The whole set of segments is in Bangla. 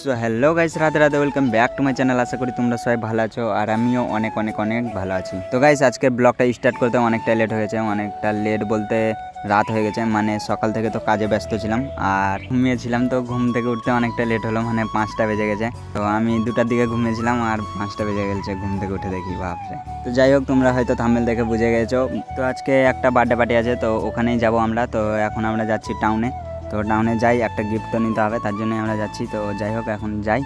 So hello guys, Radhe Radhe, welcome back to my channel. আশা করি তোমরা সবাই ভালো আছো আর আমিও অনেক অনেক অনেক ভালো আছি। তো গাইস, আজকের ব্লগটা স্টার্ট করতে অনেকটা লেট হয়ে গেছে। অনেকটা লেট বলতে রাত হয়ে গেছে, মানে সকাল থেকে তো কাজে ব্যস্ত ছিলাম আর ঘুমিয়েছিলাম। তো ঘুম থেকে উঠতে অনেকটা লেট হলো, মানে 5টা বেজে গেছে। তো আমি 2টার দিকে ঘুমিয়েছিলাম আর 5টা বেজে গেছে ঘুম থেকে উঠে দেখি, ভাবছে। তো যাই হোক, তোমরা হয়তো থাম্বনেল দেখে বুঝে গেছো। তো আজকে একটা বার্থডে পার্টি আছে, তো ওখানেই যাব আমরা। তো এখন আমরা যাচ্ছি টাউনে। তো টাউনে যাই, একটা গিফট তো নিতে হবে, তার জন্যই আমরা যাচ্ছি। তো যাই হোক, এখন যাই।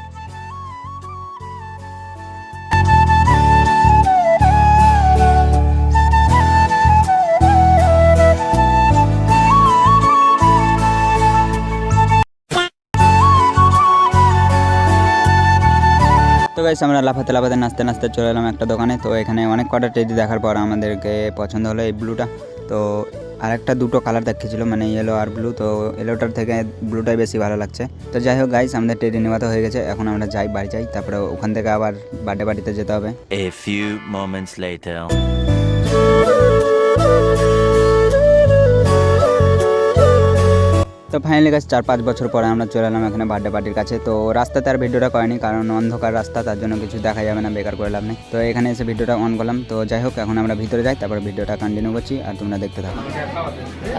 তো গাইস, আমরা লাফাতে লাফাতে নাচতে নাচতে চলে এলাম একটা দোকানে। তো এখানে অনেক কটা টেডি দেখার পর আমাদেরকে পছন্দ হলো এই ব্লুটা। তো আর একটা দুটো কালার দেখিয়েছিল, মানে ইয়েলো আর ব্লু। তো ইয়েলোটার থেকে ব্লুটাই বেশি ভালো লাগছে। তো যাই হোক গাইস, আমাদের টেডি নেওয়া তো হয়ে গেছে। এখন আমরা যাই, বাড়ি যাই, তারপরে ওখান থেকে আবার বার্থডে পার্টিতে যেতে হবে। A few moments later. তো ফাইনালি গাছ 4-5 বছর পরে আমরা চলে এলাম এখানে বার্থডে পার্টির কাছে। তো রাস্তাতে আর ভিডিওটা করেনি, কারণ অন্ধকার রাস্তা, তার জন্য কিছু দেখা যাবে না, বেকার করে লাভ নেই। তো এখানে এসে ভিডিওটা অন করলাম। তো যাই হোক, এখন আমরা ভিতরে যাই, তারপর ভিডিওটা কন্টিনিউ করছি আর তোমরা দেখতে থাকো।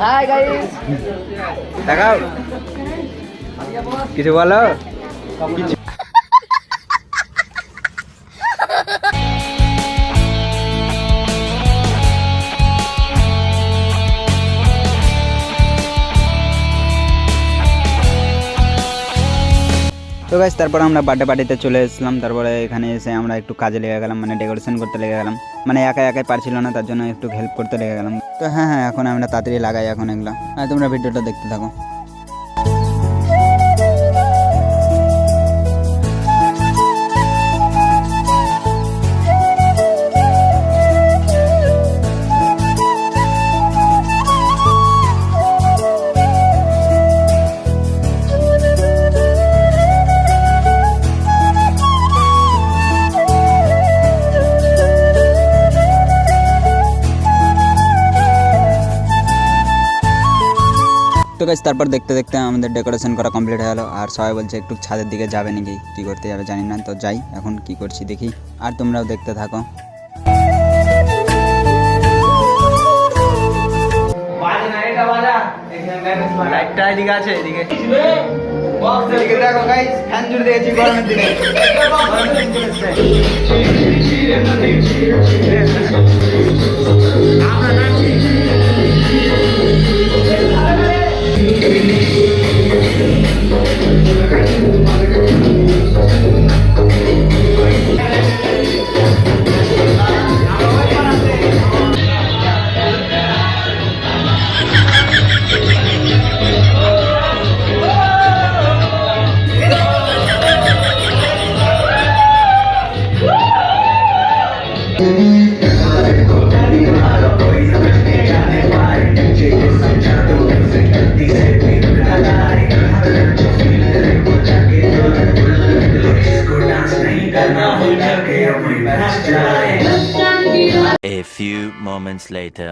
হাই গাইস, দেখাও, কিছু বলো। কিছু তো গাইস, তারপর আমরা বার্থডে পার্টিতে চলে এসেছিলাম। তারপরে এখানে এসে আমরা একটু কাজে লেগে গেলাম, মানে ডেকোরেশন করতে লেগে গেলাম। মানে একা একাই পারছিল না, তার জন্য একটু হেল্প করতে লেগে গেলাম। তো হ্যাঁ, এখন আমরা তাড়াতাড়ি লাগাই এখন এগুলো, আর তোমরা ভিডিওটা দেখতে থাকো। তো গাইস, তারপর দেখতে দেখতে আমাদের ডেকোরেশন করা কমপ্লিট হয়ে গেলো। আর সবাই বলছে একটু ছাদের দিকে যাবে নাকি, কী করতে যাবে জানি না। তো যাই, এখন কি করছি দেখি, আর তোমরাও দেখতে থাকো। লাইটটা এদিকে আছে, এদিকে দেখো গাইস, ফ্যান জুড়ে দিয়েছি গরমের দিনে। A few moments later.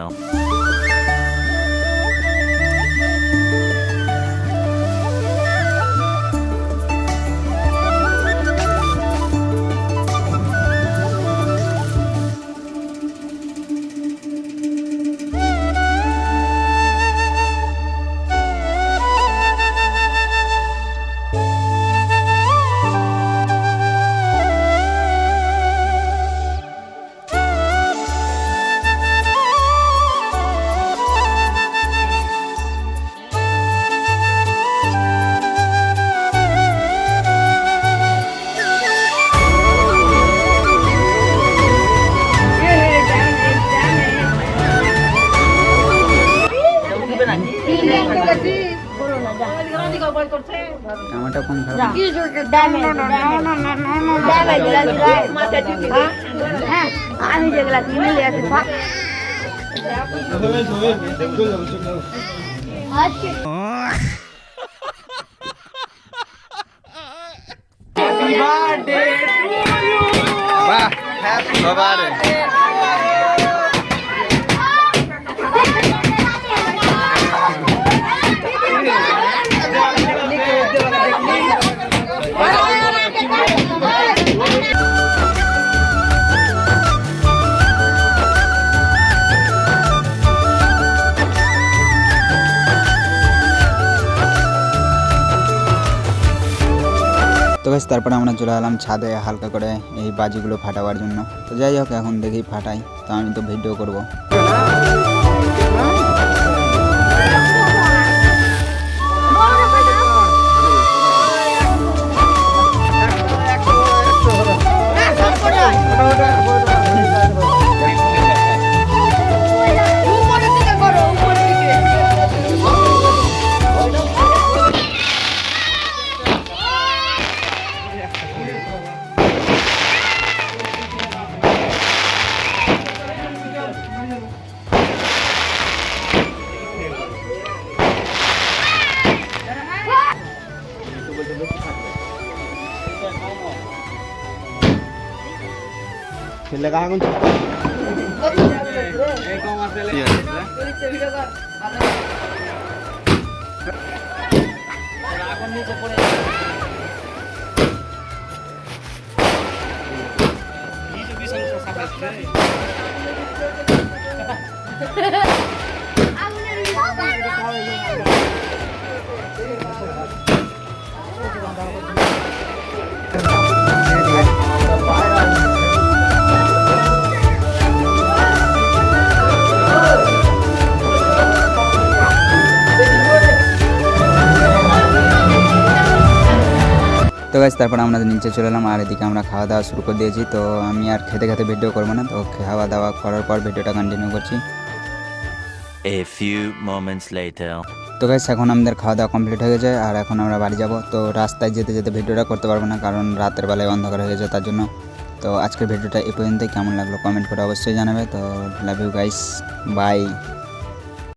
আমারটা কোন খারাপ? আমি যেগুলা কিনে নিয়ে আসি বাহ, হ্যাপি বার্থডে। Bye. তো গাইস তারপরে আমরা চলে এলাম ছাদে হালকা করে এই বাজিগুলো ফাটাবার জন্য। তো যাই হোক এখন দেখি ফাটাই, তো আমি তো ভিডিও করব। তো গাইস তারপর আমরা নিচে চলে এলাম আর এদিকে আমরা খাওয়া দাওয়া শুরু করে দিয়েছি। তো আমি আর খেতে খেতে ভিডিও করবো না, তো খাওয়া দাওয়া করার পর ভিডিওটা কন্টিনিউ করছি। A few moments later. তো গাইস এখন আমাদের খাওয়া দাওয়া কমপ্লিট হয়ে গেছে আর এখন আমরা বাড়ি যাব। তো রাস্তায় যেতে যেতে ভিডিওটা করতে পারবো না, কারণ রাতের বেলায় অন্ধকার হয়ে গেছে তার জন্য। তো আজকের ভিডিওটা এই পর্যন্তই, কেমন লাগলো কমেন্ট করে অবশ্যই জানাবে। তো লাভ ইউ গাইস, বাই।